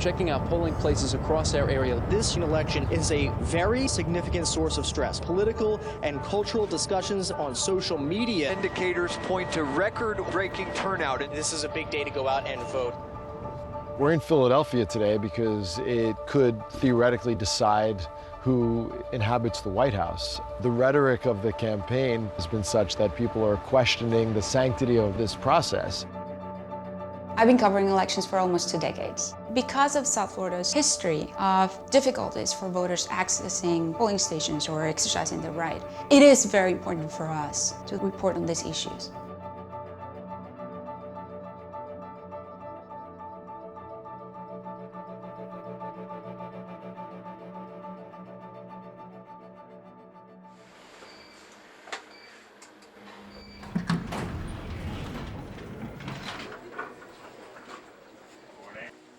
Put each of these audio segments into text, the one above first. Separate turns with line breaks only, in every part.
checking out polling places across our area.
This election is a very significant source of stress. Political and cultural discussions on social media.
Indicators point to record-breaking turnout.
This is a big day to go out and vote.
We're in Philadelphia today because it could theoretically decide who inhabits the White House. The rhetoric of the campaign has been such that people are questioning the sanctity of this process.
I've been covering elections for almost 2 decades. Because of South Florida's history of difficulties for voters accessing polling stations or exercising their right, it is very important for us to report on these issues.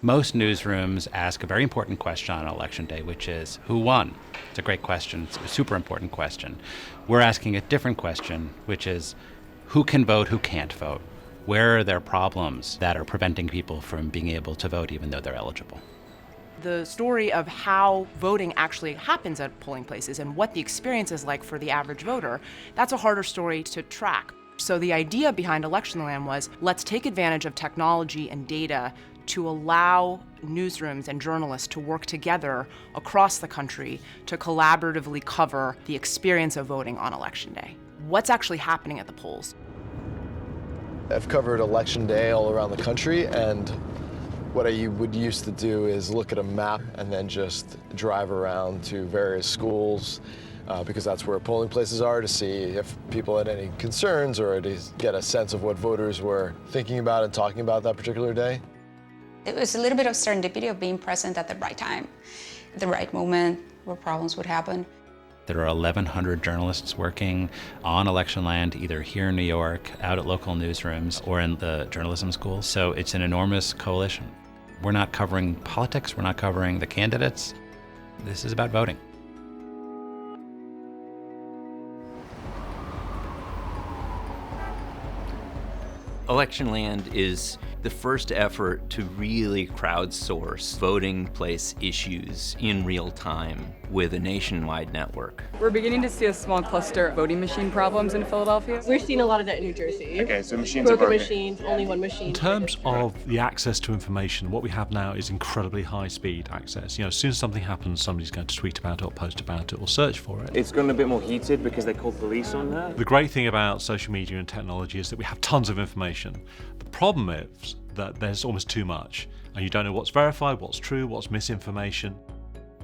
Most newsrooms ask a very important question on Election Day, which is, who won? It's a great question. It's a super important question. We're asking a different question, which is, who can vote, who can't vote? Where are there problems that are preventing people from being able to vote even though they're eligible?
The story of how voting actually happens at polling places and what the experience is like for the average voter, that's a harder story to track. So the idea behind Electionland was, let's take advantage of technology and data to allow newsrooms and journalists to work together across the country to collaboratively cover the experience of voting on Election Day. What's actually happening at the polls?
I've covered Election Day all around the country, and what I would used to do is look at a map and then just drive around to various schools because that's where polling places are, to see if people had any concerns or to get a sense of what voters were thinking about and talking about that particular day.
It was a little bit of serendipity of being present at the right time, the right moment where problems would happen.
There are 1,100 journalists working on Electionland, either here in New York, out at local newsrooms, or in the journalism school. So it's an enormous coalition. We're not covering politics, we're not covering the candidates. This is about voting.
Electionland is the first effort to really crowdsource voting place issues in real time with a nationwide network.
We're beginning to see a small cluster of voting machine problems in Philadelphia.
We're seeing a lot of that in New Jersey.
Okay, so machines are
broken machines, only one machine.
In terms of the access to information, what we have now is incredibly high speed access. You know, as soon as something happens, somebody's going to tweet about it or post about it or search for it.
It's gotten a bit more heated because they called police on that.
The great thing about social media and technology is that we have tons of information. The problem is that there's almost too much, and you don't know what's verified, what's true, what's misinformation.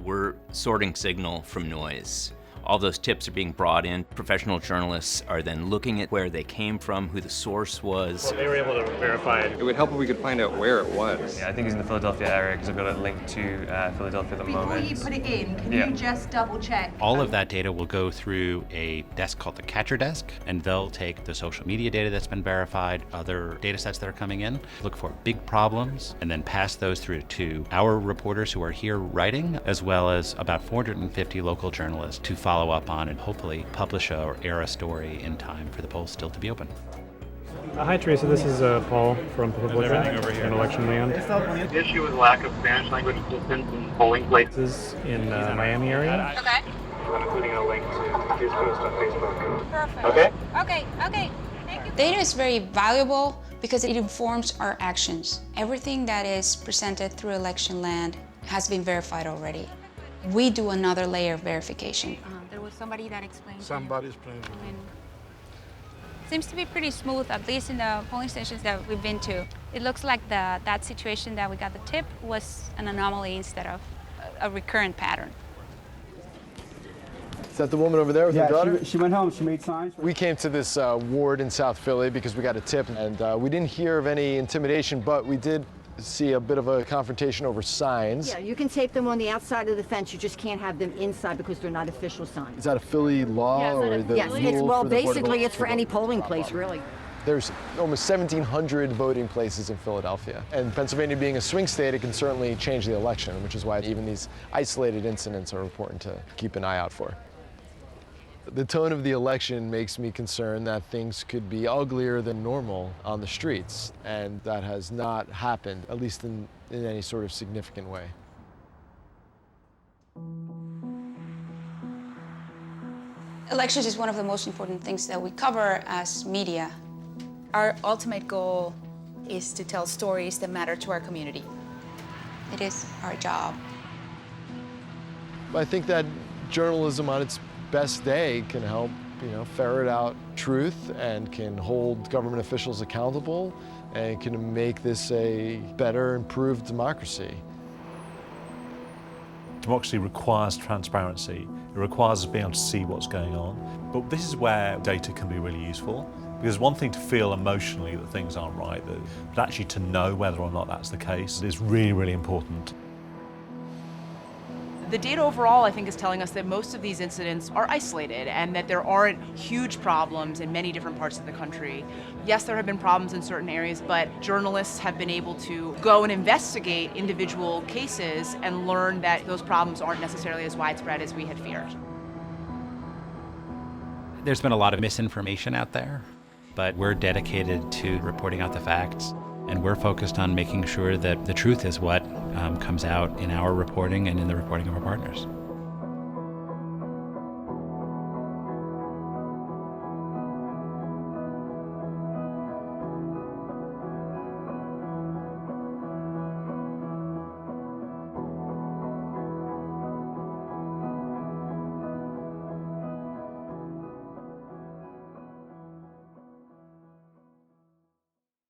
We're sorting signal from noise. All those tips are being brought in. Professional journalists are then looking at where they came from, who the source was.
Well, they were able to verify it.
It would help if we could find out where it was.
Yeah, I think it's in the Philadelphia area because I've got a link to Philadelphia at the moment.
Before you put it in, can you just double check?
All of that data will go through a desk called the Catcher Desk, and they'll take the social media data that's been verified, other data sets that are coming in, look for big problems, and then pass those through to our reporters who are here writing, as well as about 450 local journalists to follow up on and hopefully publish or air a story in time for the polls still to be open.
Hi Teresa, this is Paul from ProPublica in Electionland.
The issue is lack of Spanish language assistance in polling places
in Miami area.
Okay.
I'm including a link to his post on Facebook.
Perfect.
Okay?
Okay. Thank you.
Data is very valuable because it informs our actions. Everything that is presented through Electionland has been verified already. We do another layer of verification.
There was somebody that explained.
Somebody's playing.
Seems to be pretty smooth, at least in the polling stations that we've been to. It looks like that situation that we got the tip was an anomaly instead of a recurrent pattern.
Is that the woman over there with her daughter?
Yeah, she went home, she made signs.
We came to this ward in South Philly because we got a tip, and we didn't hear of any intimidation, but we did see a bit of a confrontation over signs.
Yeah, you can tape them on the outside of the fence. You just can't have them inside because they're not official signs.
Is that a Philly law or the
yes,
rule
well,
for the
basically it's for any polling place, really.
There's almost 1,700 voting places in Philadelphia. And Pennsylvania being a swing state, it can certainly change the election, which is why even these isolated incidents are important to keep an eye out for. The tone of the election makes me concerned that things could be uglier than normal on the streets, and that has not happened, at least in any sort of significant way.
Elections is one of the most important things that we cover as media.
Our ultimate goal is to tell stories that matter to our community.
It is our job.
I think that journalism on its best day can help, ferret out truth and can hold government officials accountable and can make this a better, improved democracy.
Democracy requires transparency. It requires us being able to see what's going on. But this is where data can be really useful. Because one thing to feel emotionally that things aren't right, but actually to know whether or not that's the case is really, really important.
The data overall, I think, is telling us that most of these incidents are isolated and that there aren't huge problems in many different parts of the country. Yes, there have been problems in certain areas, but journalists have been able to go and investigate individual cases and learn that those problems aren't necessarily as widespread as we had feared.
There's been a lot of misinformation out there, but we're dedicated to reporting out the facts. And we're focused on making sure that the truth is what comes out in our reporting and in the reporting of our partners.